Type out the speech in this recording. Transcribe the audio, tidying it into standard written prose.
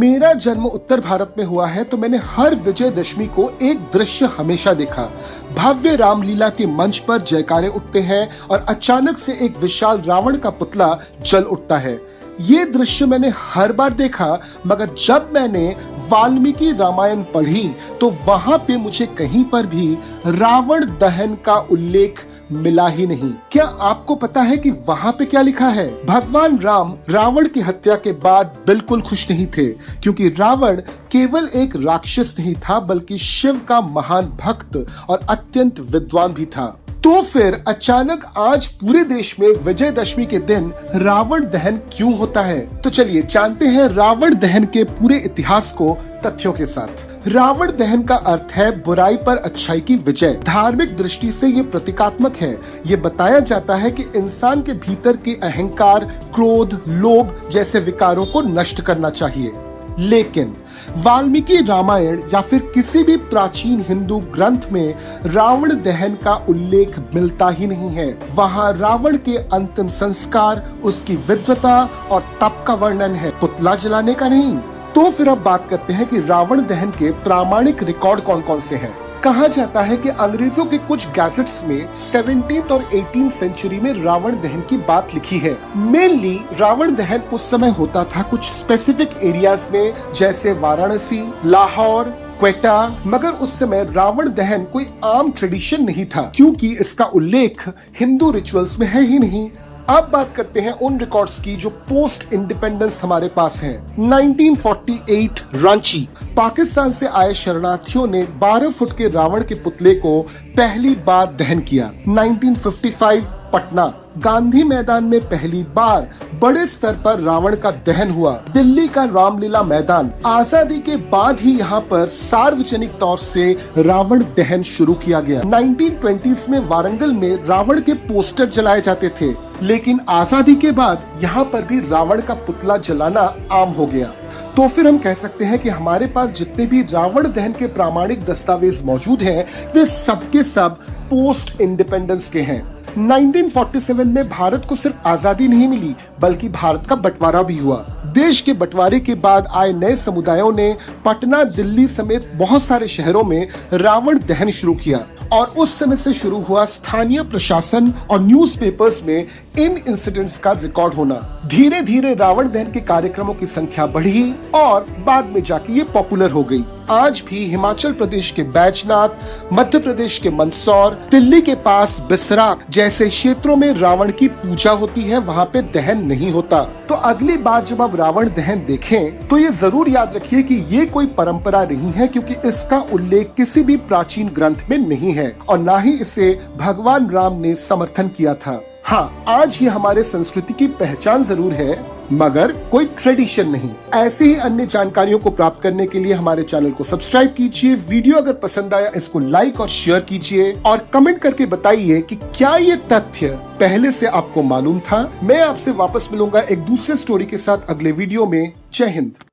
मेरा जन्म उत्तर भारत में हुआ है तो मैंने हर विजयदशमी को एक दृश्य हमेशा देखा। भव्य रामलीला के मंच पर जयकारे उठते हैं और अचानक से एक विशाल रावण का पुतला जल उठता है। ये दृश्य मैंने हर बार देखा, मगर जब मैंने वाल्मीकि रामायण पढ़ी तो वहां पे मुझे कहीं पर भी रावण दहन का उल्लेख मिला ही नहीं। क्या आपको पता है कि वहां पे क्या लिखा है? भगवान राम रावण की हत्या के बाद बिल्कुल खुश नहीं थे, क्योंकि रावण केवल एक राक्षस नहीं था बल्कि शिव का महान भक्त और अत्यंत विद्वान भी था। तो फिर अचानक आज पूरे देश में विजयदशमी के दिन रावण दहन क्यों होता है? तो चलिए जानते हैं रावण दहन के पूरे इतिहास को तथ्यों के साथ। रावण दहन का अर्थ है बुराई पर अच्छाई की विजय। धार्मिक दृष्टि से ये प्रतीकात्मक है। ये बताया जाता है कि इंसान के भीतर के अहंकार, क्रोध, लोभ जैसे विकारों को नष्ट करना चाहिए। लेकिन वाल्मीकि रामायण या फिर किसी भी प्राचीन हिंदू ग्रंथ में रावण दहन का उल्लेख मिलता ही नहीं है। वहाँ रावण के अंतिम संस्कार, उसकी विद्वता और तप का वर्णन है, पुतला जलाने का नहीं। तो फिर अब बात करते हैं कि रावण दहन के प्रामाणिक रिकॉर्ड कौन कौन से हैं। कहा जाता है कि अंग्रेजों के कुछ गैजेट्स में 17th और 18th सेंचुरी में रावण दहन की बात लिखी है। मेनली रावण दहन उस समय होता था कुछ स्पेसिफिक एरियाज में, जैसे वाराणसी, लाहौर, क्वेटा। मगर उस समय रावण दहन कोई आम ट्रेडिशन नहीं था, क्योंकि इसका उल्लेख हिंदू रिचुअल्स में है ही नहीं। अब बात करते हैं उन रिकॉर्ड्स की जो पोस्ट इंडिपेंडेंस हमारे पास हैं। 1948 रांची, पाकिस्तान से आए शरणार्थियों ने 12 फुट के रावण के पुतले को पहली बार दहन किया। 1955 पटना, गांधी मैदान में पहली बार बड़े स्तर पर रावण का दहन हुआ। दिल्ली का रामलीला मैदान, आजादी के बाद ही यहाँ पर सार्वजनिक तौर से रावण दहन शुरू किया गया। 1920s में वारंगल में रावण के पोस्टर जलाए जाते थे, लेकिन आजादी के बाद यहाँ पर भी रावण का पुतला जलाना आम हो गया। तो फिर हम कह सकते हैं कि हमारे पास जितने भी रावण दहन के प्रामाणिक दस्तावेज मौजूद हैं, वे सबके सब पोस्ट इंडिपेंडेंस के हैं। 1947 में भारत को सिर्फ आजादी नहीं मिली, बल्कि भारत का बंटवारा भी हुआ। देश के बंटवारे के बाद आए नए समुदायों ने पटना, दिल्ली समेत बहुत सारे शहरों में रावण दहन शुरू किया, और उस समय से शुरू हुआ स्थानीय प्रशासन और न्यूज़पेपर्स में इन इंसिडेंट्स का रिकॉर्ड होना। धीरे धीरे रावण दहन के कार्यक्रमों की संख्या बढ़ी और बाद में जाके ये पॉपुलर हो गई। आज भी हिमाचल प्रदेश के बैजनाथ, मध्य प्रदेश के मंदसौर, दिल्ली के पास बिसरा जैसे क्षेत्रों में रावण की पूजा होती है, वहाँ पे दहन नहीं होता। तो अगली बार जब आप रावण दहन देखें तो ये जरूर याद रखिए कि ये कोई परंपरा नहीं है, क्योंकि इसका उल्लेख किसी भी प्राचीन ग्रंथ में नहीं है और ना ही इसे भगवान राम ने समर्थन किया था। हाँ, आज ये हमारे संस्कृति की पहचान जरूर है, मगर कोई ट्रेडिशन नहीं। ऐसे ही अन्य जानकारियों को प्राप्त करने के लिए हमारे चैनल को सब्सक्राइब कीजिए। वीडियो अगर पसंद आया इसको लाइक और शेयर कीजिए, और कमेंट करके बताइए कि क्या ये तथ्य पहले से आपको मालूम था। मैं आपसे वापस मिलूंगा एक दूसरे स्टोरी के साथ अगले वीडियो में। जय हिंद।